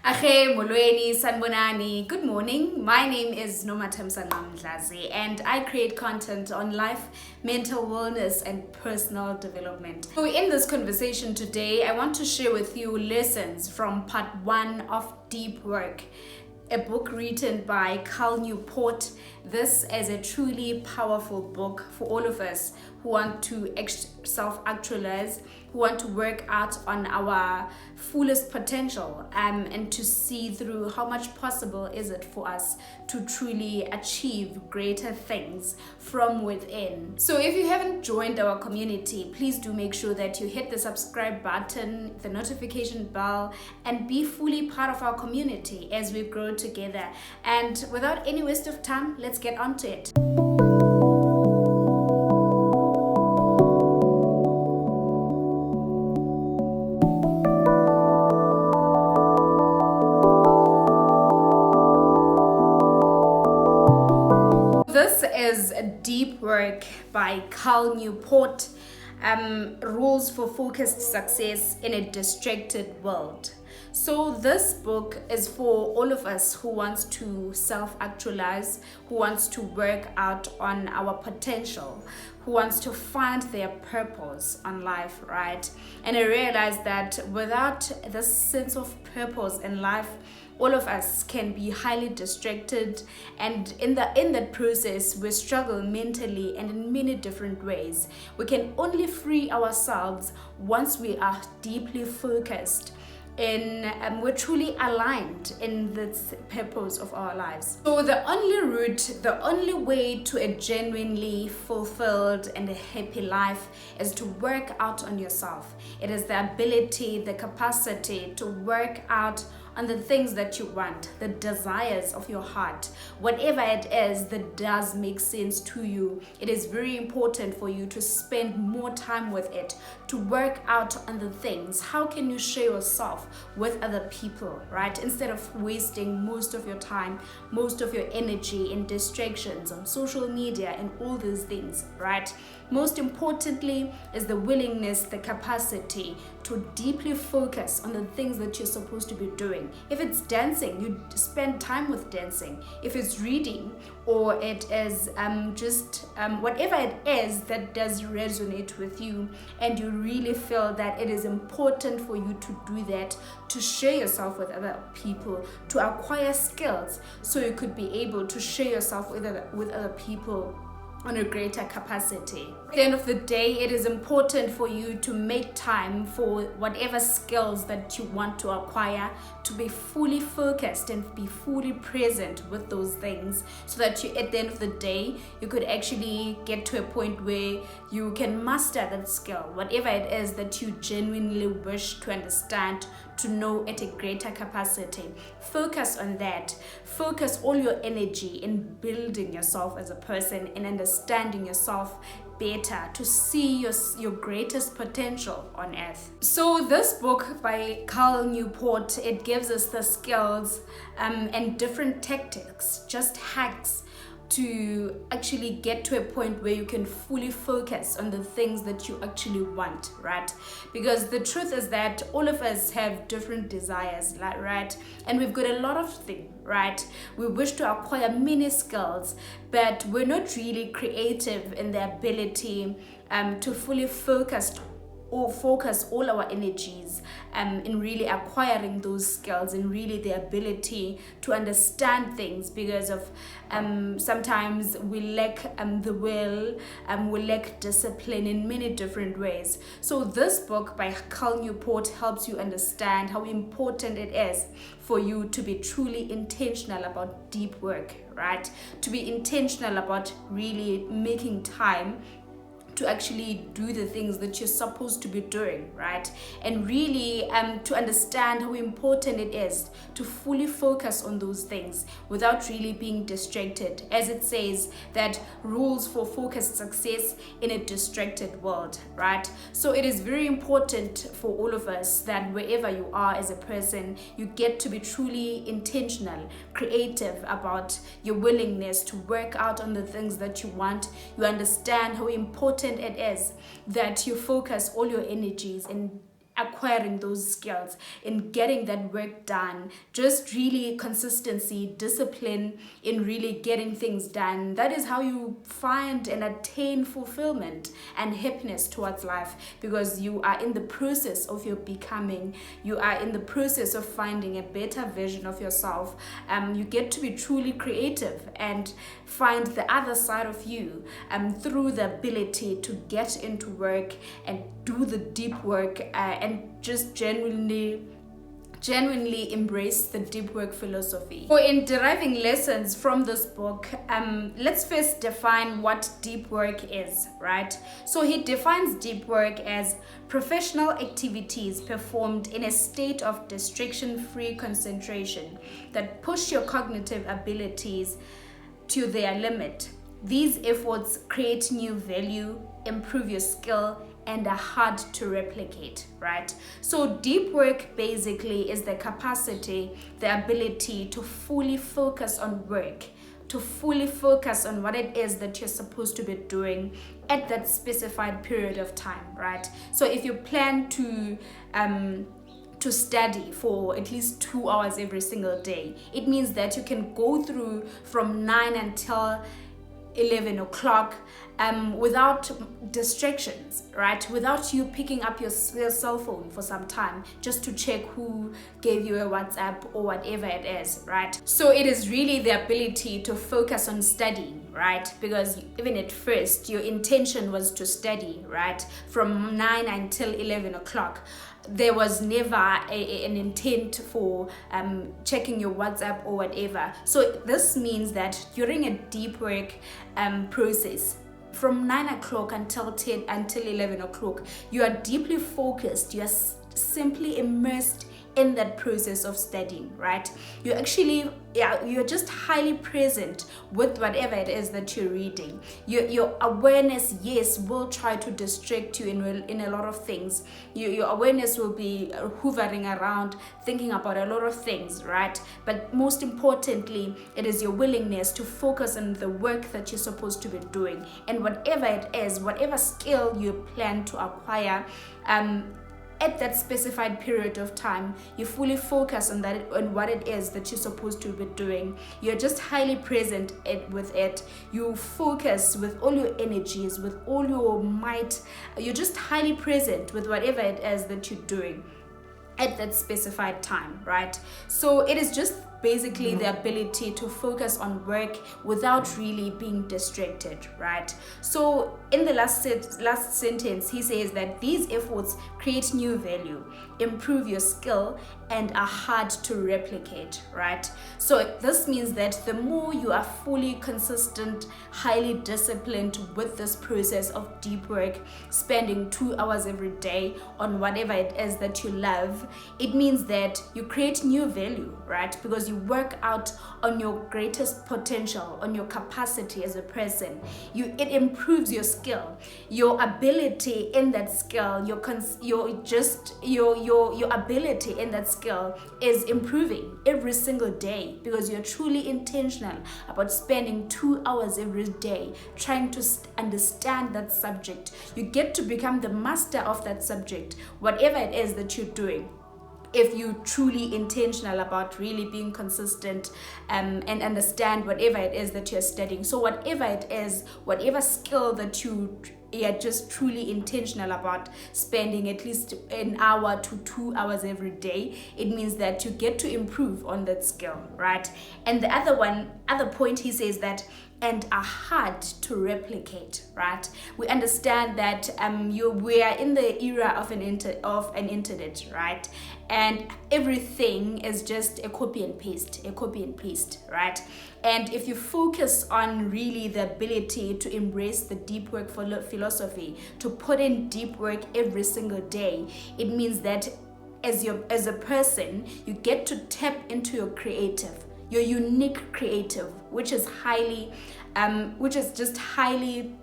Ahe, molweni, sanbonani. Good morning. My name is Nomathemsa Mdlazi and I create content on life, mental wellness and personal development. So in this conversation today, I want to share with you lessons from part 1 of Deep Work, a book written by Cal Newport. This is a truly powerful book for all of us who want to self-actualize, who want to work out on our fullest potential, and to see through how much possible is it for us to truly achieve greater things from within. So if you haven't joined our community, please do make sure that you hit the subscribe button, the notification bell, and be fully part of our community as we grow together. And without any waste of time, let's get on to it. This is Deep Work by Cal Newport, Rules for Focused Success in a Distracted World. So this book is for all of us who wants to self-actualize, who wants to work out on our potential, who wants to find their purpose on life, right? And I realized that without this sense of purpose in life, all of us can be highly distracted, and in that process we struggle mentally and in many different ways. We can only free ourselves once we are deeply focused and we're truly aligned in this purpose of our lives. So the only route, the only way to a genuinely fulfilled and a happy life is to work out on yourself. It is the ability, the capacity to work out on the things that you want, the desires of your heart, whatever it is that does make sense to you. It is very important for you to spend more time with it, to work out on the things. How can you share yourself with other people, right? Instead of wasting most of your time, most of your energy in distractions on social media and all these things, right? Most importantly is the willingness, the capacity to deeply focus on the things that you're supposed to be doing. If it's dancing, you spend time with dancing. If it's reading, or it is whatever it is that does resonate with you, and you really feel that it is important for you to do that, to share yourself with other people, to acquire skills so you could be able to share yourself with other people on a greater capacity. At the end of the day, it is important for you to make time for whatever skills that you want to acquire, to be fully focused and be fully present with those things, so that you, at the end of the day, you could actually get to a point where you can master that skill, whatever it is that you genuinely wish to understand, to know at a greater capacity. Focus on that. Focus all your energy in building yourself as a person and understanding yourself better, to see your greatest potential on earth. So this book by Cal Newport, it gives us the skills and different tactics, just hacks, to actually get to a point where you can fully focus on the things that you actually want, right? Because the truth is that all of us have different desires, right? And we've got a lot of things, right? We wish to acquire many skills, but we're not really creative in the ability to fully focus all our energies in really acquiring those skills, and really the ability to understand things, because of sometimes we lack the will, we lack discipline in many different ways. So this book by Cal Newport helps you understand how important it is for you to be truly intentional about deep work, right? To be intentional about really making time to actually do the things that you're supposed to be doing, right? And really to understand how important it is to fully focus on those things without really being distracted. As it says, that rules for focused success in a distracted world, right? So it is very important for all of us that wherever you are as a person, you get to be truly intentional, creative about your willingness to work out on the things that you want. You understand how important it is that you focus all your energies in acquiring those skills, in getting that work done. Just really consistency, discipline in really getting things done. That is how you find and attain fulfillment and happiness towards life, because you are in the process of your becoming. You are in the process of finding a better version of yourself. You get to be truly creative and find the other side of you through the ability to get into work and do the deep work, and just genuinely embrace the deep work philosophy. So in deriving lessons from this book, let's first define what deep work is, right? So he defines deep work as professional activities performed in a state of distraction-free concentration that push your cognitive abilities to their limit. These efforts create new value, improve your skill, and are hard to replicate, right? So deep work basically is the capacity, the ability to fully focus on work, to fully focus on what it is that you're supposed to be doing at that specified period of time, right? So if you plan to study for at least 2 hours every single day, it means that you can go through from 9 until 11 o'clock without distractions, right? Without you picking up your cell phone for some time just to check who gave you a WhatsApp or whatever it is, right? So it is really the ability to focus on studying, right? Because even at first your intention was to study, right? From 9 until 11 o'clock. There was never an intent for checking your WhatsApp or whatever. So this means that during a deep work process, from 9 o'clock until 11 o'clock, you are deeply focused. You are simply immersed in that process of studying, right? You're just highly present with whatever it is that you're reading. Your awareness, yes, will try to distract you in a lot of things. Your awareness will be hovering around, thinking about a lot of things, right? But most importantly, it is your willingness to focus on the work that you're supposed to be doing, and whatever it is, whatever skill you plan to acquire, at that specified period of time, you fully focus on that, on what it is that you're supposed to be doing. You're just highly present with it. You focus with all your energies, with all your might. You're just highly present with whatever it is that you're doing at that specified time, right? So it is just basically the ability to focus on work without really being distracted, right? So in the last sentence, he says that these efforts create new value, improve your skill, and are hard to replicate, right? So this means that the more you are fully consistent, highly disciplined with this process of deep work, spending 2 hours every day on whatever it is that you love, it means that you create new value, right? Because you work out on your greatest potential, on your capacity as a person. It improves your skill, your ability in that skill, your ability in that skill is improving every single day, because you're truly intentional about spending 2 hours every day trying to understand that subject. You get to become the master of that subject, whatever it is that you're doing, if you're truly intentional about really being consistent and understand whatever it is that you're studying. So whatever it is, whatever skill that you are just truly intentional about spending at least an hour to 2 hours every day, it means that you get to improve on that skill, right? And the other point he says that, and are hard to replicate, right? We understand that we are in the era of an internet, right? And everything is just a copy and paste, right? And if you focus on really the ability to embrace the deep work philosophy, to put in deep work every single day, it means that as a person, you get to tap into your creative, your unique creative, which is just highly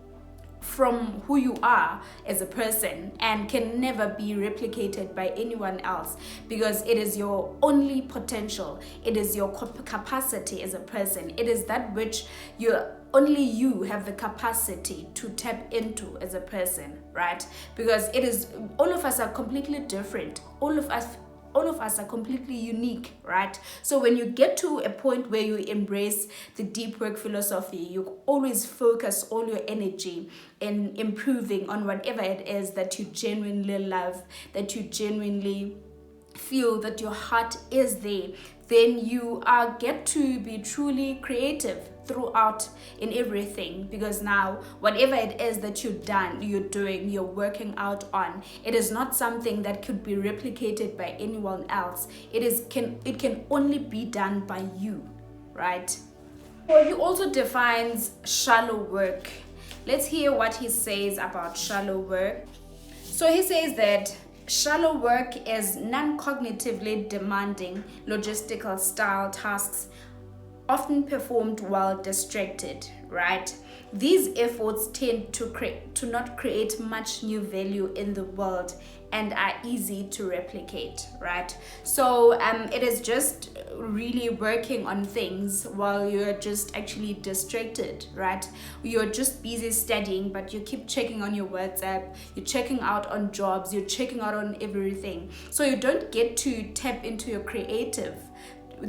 from who you are as a person and can never be replicated by anyone else, because it is your only potential. It is your capacity as a person. It is that which only you have the capacity to tap into as a person, right? Because it is, all of us are completely different. All of us are completely unique, right? So when you get to a point where you embrace the deep work philosophy, you always focus all your energy in improving on whatever it is that you genuinely love, that you genuinely feel that your heart is there, then you get to be truly creative throughout in everything. Because now whatever it is that you're working out on, it is not something that could be replicated by anyone else. It can only be done by you, right? Well, he also defines shallow work. Let's hear what he says about shallow work. So he says that shallow work is non-cognitively demanding logistical style tasks often performed while distracted, right? These efforts tend to not create much new value in the world and are easy to replicate, right? So it is just really working on things while you're just actually distracted, right? You're just busy studying, but you keep checking on your WhatsApp, you're checking out on jobs, you're checking out on everything. So you don't get to tap into your creative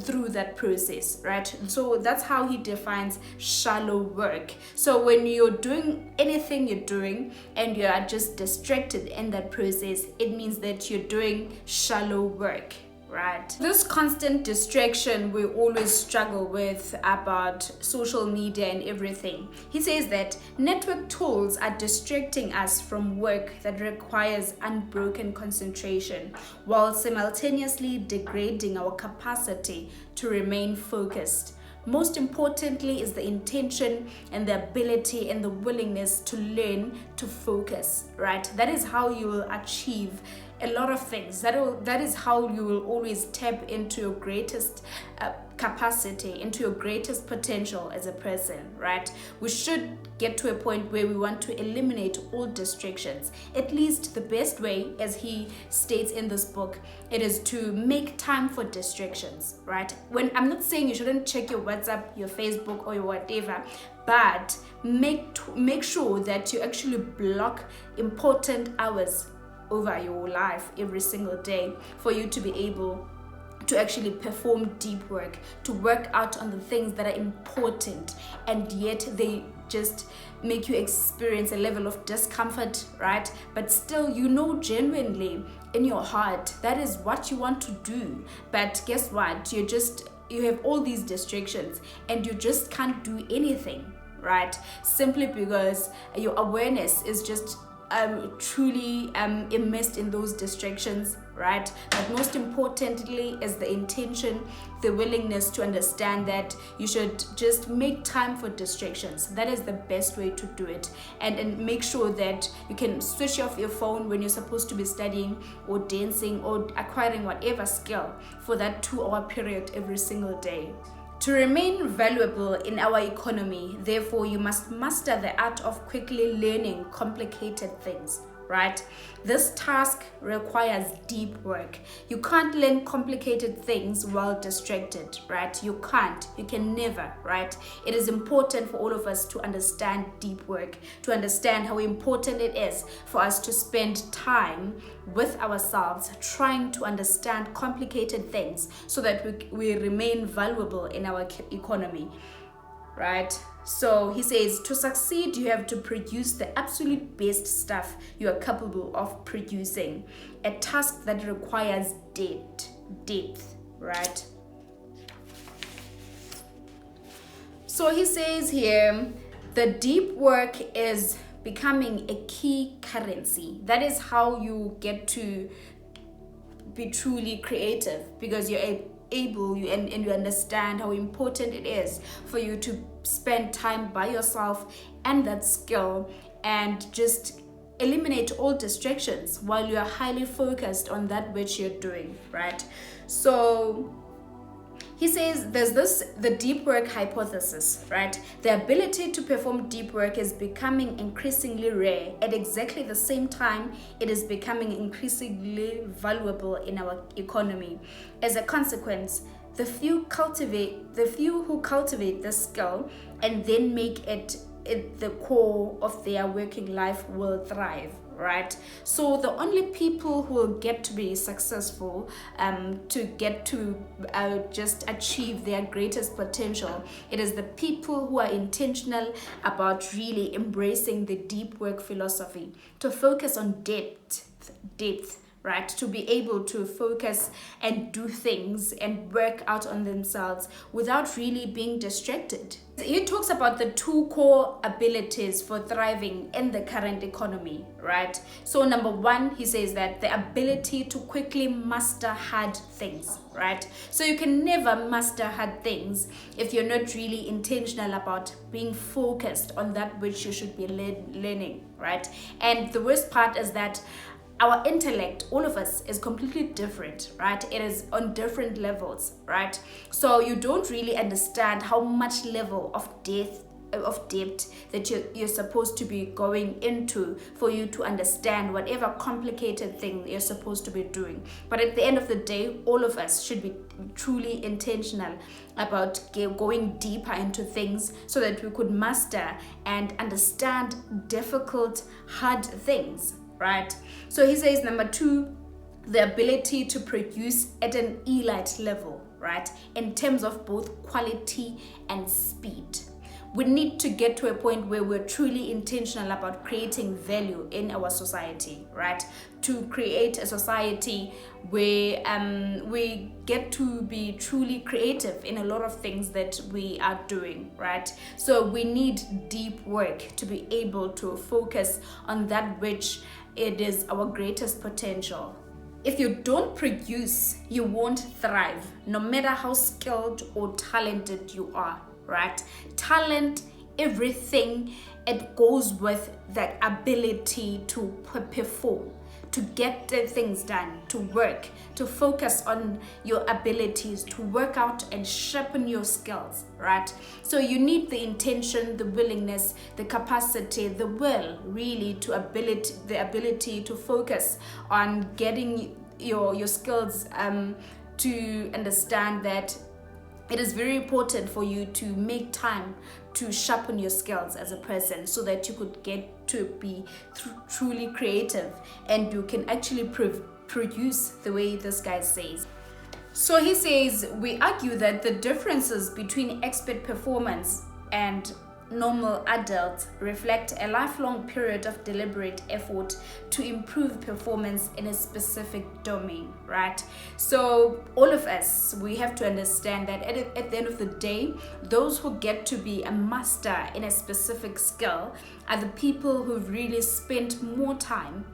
through that process, right? So that's how he defines shallow work. So when you're doing anything you're doing and you are just distracted in that process, it means that you're doing shallow work, right? This constant distraction we always struggle with about social media and everything. He says that network tools are distracting us from work that requires unbroken concentration, while simultaneously degrading our capacity to remain focused. Most importantly is the intention and the ability and the willingness to learn to focus, right? That is how you will achieve a lot of things. That is how you will always tap into your greatest capacity, into your greatest potential as a person, right? We should get to a point where we want to eliminate all distractions. At least the best way, as he states in this book, it is to make time for distractions, right? When I'm not saying you shouldn't check your WhatsApp, your Facebook, or your whatever, but make sure that you actually block important hours over your life every single day for you to be able to actually perform deep work, to work out on the things that are important, and yet they just make you experience a level of discomfort, right? But still, genuinely in your heart that is what you want to do. But guess what? You have all these distractions and you just can't do anything, right? Simply because your awareness is just truly immersed in those distractions, right? But most importantly is the intention, the willingness to understand that you should just make time for distractions. That is the best way to do it. And make sure that you can switch off your phone when you're supposed to be studying or dancing or acquiring whatever skill for that 2-hour period every single day. To remain valuable in our economy, therefore, you must master the art of quickly learning complicated things, right? This task requires deep work. You can't learn complicated things while distracted, right? You can't. You can never, right? It is important for all of us to understand deep work, to understand how important it is for us to spend time with ourselves trying to understand complicated things so that we remain valuable in our economy, right? So he says, to succeed, you have to produce the absolute best stuff you are capable of producing, a task that requires depth, right? So he says here, the deep work is becoming a key currency. That is how you get to be truly creative, because you're able and you understand how important it is for you to spend time by yourself and that skill and just eliminate all distractions while you are highly focused on that which you're doing, right? So he says there's the deep work hypothesis, right? The ability to perform deep work is becoming increasingly rare. At exactly the same time, it is becoming increasingly valuable in our economy. As a consequence, the few who cultivate the skill and then make it the core of their working life will thrive, right? So the only people who will get to be successful, to get to just achieve their greatest potential, it is the people who are intentional about really embracing the deep work philosophy, to focus on depth, right? To be able to focus and do things and work out on themselves without really being distracted. He talks about the two core abilities for thriving in the current economy, right? So number one, he says that the ability to quickly master hard things, right? So you can never master hard things if you're not really intentional about being focused on that which you should be learning, right? And the worst part is that our intellect, all of us, is completely different, right? It is on different levels, right? So you don't really understand how much level of depth that you're supposed to be going into for you to understand whatever complicated thing you're supposed to be doing. But at the end of the day, all of us should be truly intentional about going deeper into things so that we could master and understand difficult, hard things, right? So he says number two, the ability to produce at an elite level, right? In terms of both quality and speed. We need to get to a point where we're truly intentional about creating value in our society, right? To create a society where we get to be truly creative in a lot of things that we are doing, right? So we need deep work to be able to focus on that which it is our greatest potential. If you don't produce, you won't thrive, no matter how skilled or talented you are, right? Talent, everything, it goes with the ability to perform, to get the things done, to work, to focus on your abilities, to work out and sharpen your skills, right? So you need the intention, the willingness, the capacity, the will, really, the ability to focus on getting your skills, to understand that it is very important for you to make time to sharpen your skills as a person so that you could get to be truly creative and you can actually produce the way this guy says. So he says, we argue that the differences between expert performance and normal adults reflect a lifelong period of deliberate effort to improve performance in a specific domain, right? So all of us, we have to understand that at the end of the day, those who get to be a master in a specific skill are the people who really spent more time,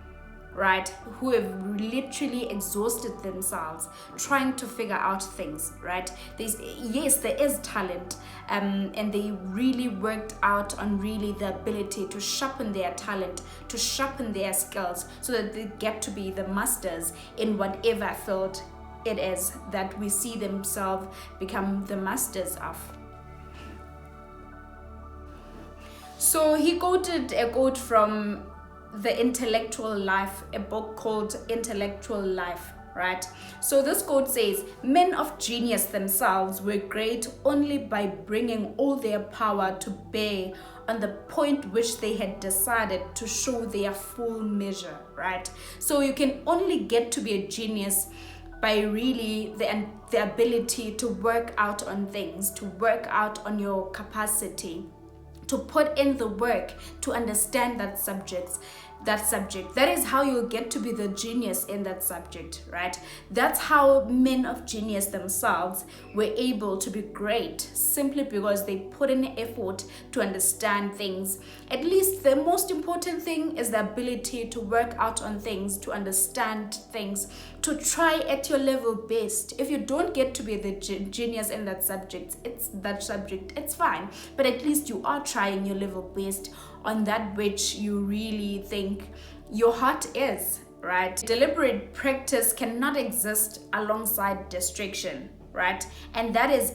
right, who have literally exhausted themselves trying to figure out things, right? Yes, there is talent, and they really worked out on really the ability to sharpen their talent, to sharpen their skills so that they get to be the masters in whatever field it is that we see themselves become the masters of. So he quoted a quote from The Intellectual Life, a book called Intellectual Life, right? So this quote says, men of genius themselves were great only by bringing all their power to bear on the point which they had decided to show their full measure, right? So you can only get to be a genius by really the ability to work out on things, to work out on your capacity, to put in the work to understand that subject. That is how you'll get to be the genius in that subject, right? That's how men of genius themselves were able to be great, simply because they put in effort to understand things. At least the most important thing is the ability to work out on things, to understand things, to try at your level best. If you don't get to be the genius in that subject, it's fine, but at least you are trying your level best on that which you really think your heart is, right? Deliberate practice cannot exist alongside distraction, right? And that it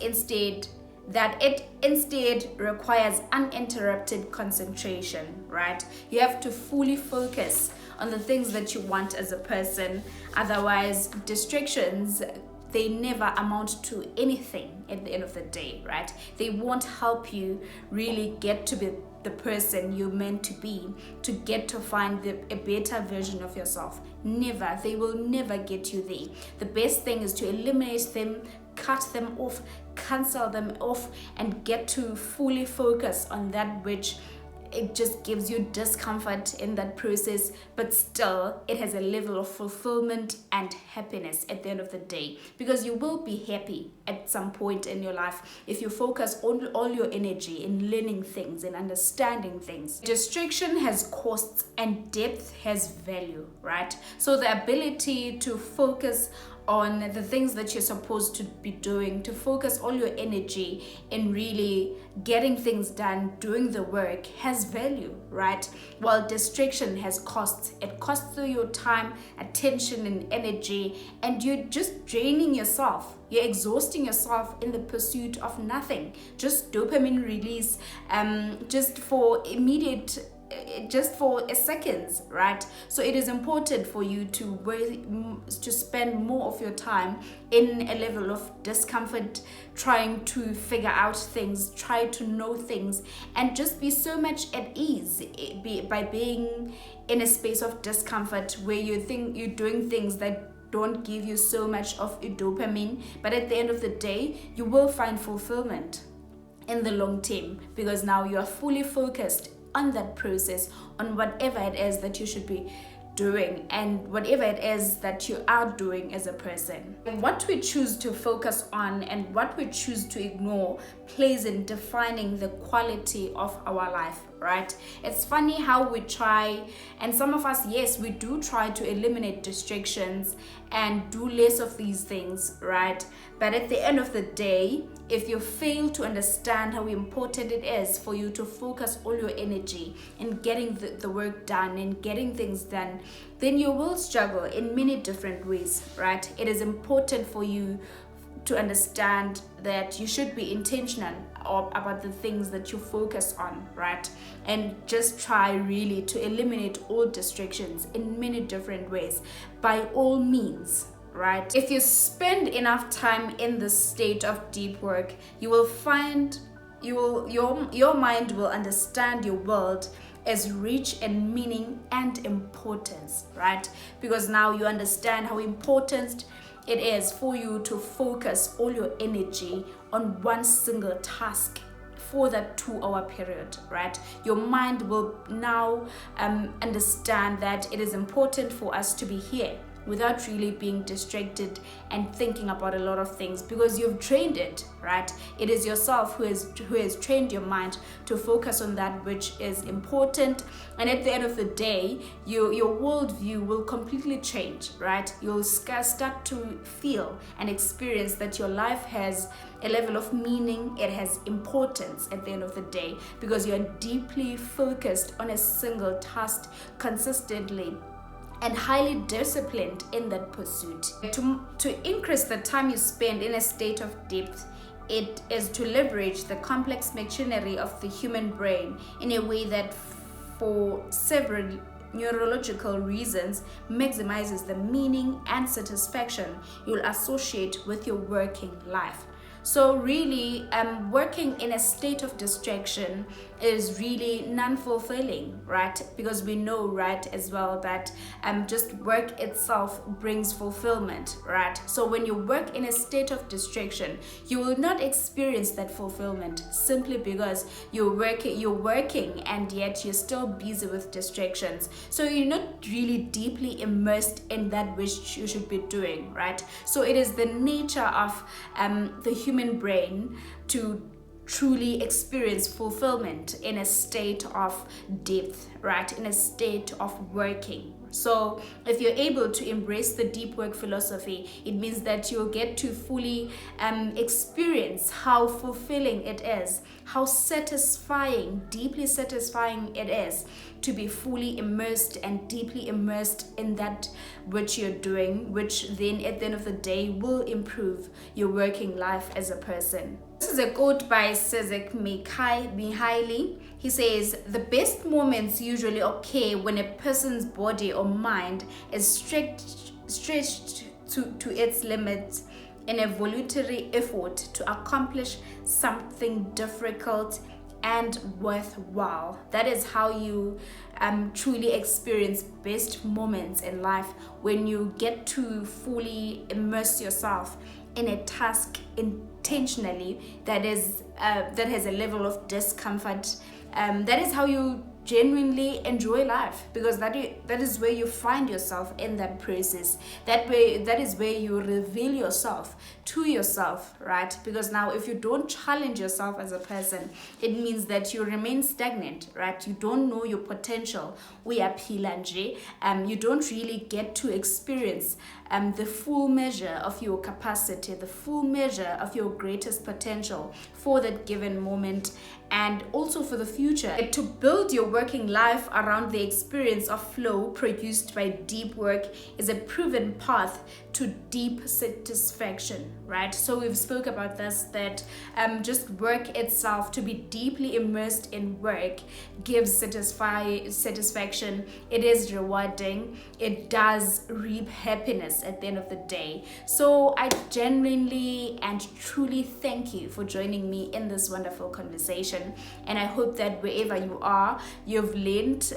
instead requires uninterrupted concentration, right? You have to fully focus on the things that you want as a person. Otherwise, distractions, they never amount to anything at the end of the day, right? They won't help you really get to be the person you're meant to be, to get to find a better version of yourself. Never. They will never get you there. The best thing is to eliminate them, cut them off, cancel them off, and get to fully focus on that which it just gives you discomfort in that process, but still it has a level of fulfillment and happiness at the end of the day, because you will be happy at some point in your life if you focus on all your energy in learning things and understanding things. Distraction has costs and depth has value, right? So the ability to focus on the things that you're supposed to be doing, to focus all your energy in really getting things done, doing the work, has value, right? While distraction has costs. It costs you your time, attention, and energy, and you're just draining yourself. You're exhausting yourself in the pursuit of nothing. Just dopamine release, just for immediate, just for a seconds, right? So it is important for you to spend more of your time in a level of discomfort, trying to figure out things, try to know things, and just be so much at ease by being in a space of discomfort where you think you're doing things that don't give you so much of a dopamine, but at the end of the day you will find fulfillment in the long term, because now you are fully focused on that process, on whatever it is that you should be doing and whatever it is that you are doing as a person. And what we choose to focus on and what we choose to ignore plays in defining the quality of our life, right? It's funny how we try, and some of us, yes, we do try to eliminate distractions and do less of these things, right? But at the end of the day, if you fail to understand how important it is for you to focus all your energy in getting the work done and getting things done, then you will struggle in many different ways, right? It is important for you to understand that you should be intentional about the things that you focus on, right? And just try really to eliminate all distractions in many different ways by all means, right? If you spend enough time in this state of deep work, you will find your mind will understand your world as rich in meaning and importance, right? Because now you understand how important it is for you to focus all your energy on one single task for that 2-hour period, right? Your mind will now understand that it is important for us to be here without really being distracted and thinking about a lot of things, because you've trained it, right? It is yourself who has trained your mind to focus on that which is important, and at the end of the day, your worldview will completely change, right? You'll start to feel and experience that your life has a level of meaning, it has importance at the end of the day, because you're deeply focused on a single task consistently and highly disciplined in that pursuit. To increase the time you spend in a state of depth, it is to leverage the complex machinery of the human brain in a way that, for several neurological reasons, maximizes the meaning and satisfaction you'll associate with your working life. So really, working in a state of distraction is really non-fulfilling, right? Because we know, right, as well that just work itself brings fulfillment, right? So when you work in a state of distraction, you will not experience that fulfillment simply because you're working and yet you're still busy with distractions. So you're not really deeply immersed in that which you should be doing, right? So it is the nature of the human brain to truly experience fulfillment in a state of depth, right? In a state of working. So if you're able to embrace the deep work philosophy, it means that you'll get to fully experience how fulfilling it is, how satisfying, deeply satisfying it is to be fully immersed and deeply immersed in that which you're doing, which then at the end of the day will improve your working life as a person. This is a quote by Cezek Mihaly. He says, "The best moments usually occur when a person's body or mind is stretched to its limits in a voluntary effort to accomplish something difficult and worthwhile. That is how you truly experience best moments in life, when you get to fully immerse yourself in a task intentionally that has a level of discomfort. That is how you genuinely enjoy life, because that is where you find yourself in that process. That is where you reveal yourself to yourself, right? Because now, if you don't challenge yourself as a person, it means that you remain stagnant, right? You don't know your potential. You don't really get to experience the full measure of your capacity, the full measure of your greatest potential for that given moment, and also for the future. To build your working life around the experience of flow produced by deep work is a proven path to deep satisfaction, right? So we've spoke about this, that just work itself, to be deeply immersed in work, gives satisfaction. It is rewarding. It does reap happiness at the end of the day. So I genuinely and truly thank you for joining me in this wonderful conversation, and I hope that wherever you are, you've learned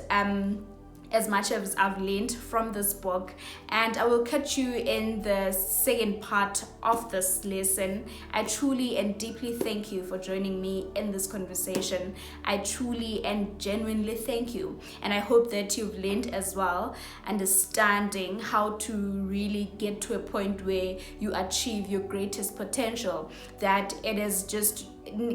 as much as I've learned from this book. And I will catch you in the second part of this lesson. I truly and deeply thank you for joining me in this conversation. I truly and genuinely thank you, and I hope that you've learned as well, understanding how to really get to a point where you achieve your greatest potential, that it is just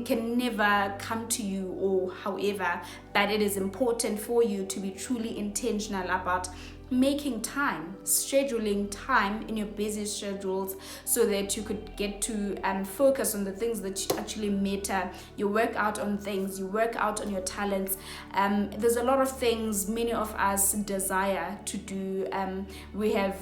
can never come to you or however, but it is important for you to be truly intentional about making time, scheduling time in your busy schedules, so that you could get to focus on the things that actually matter. You work out on things, you work out on your talents. There's a lot of things many of us desire to do. We have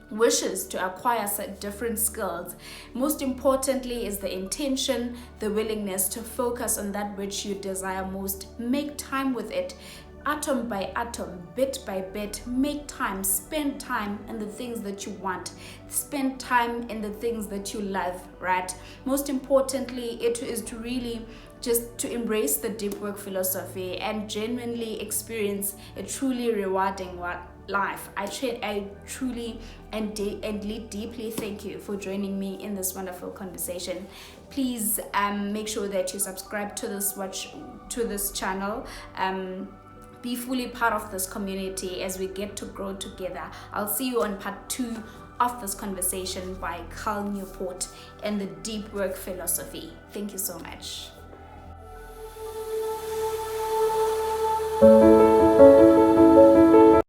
wishes to acquire different skills. Most importantly is the intention, the willingness to focus on that which you desire most. Make time with it. Atom by atom, bit by bit, make time, spend time in the things that you want, spend time in the things that you love, right? Most importantly, it is to really just to embrace the deep work philosophy and genuinely experience a truly rewarding life. I truly and deeply thank you for joining me in this wonderful conversation. Please make sure that you subscribe to this channel. Be fully part of this community as we get to grow together. I'll see you on part 2 of this conversation by Cal Newport and the deep work philosophy. Thank you so much.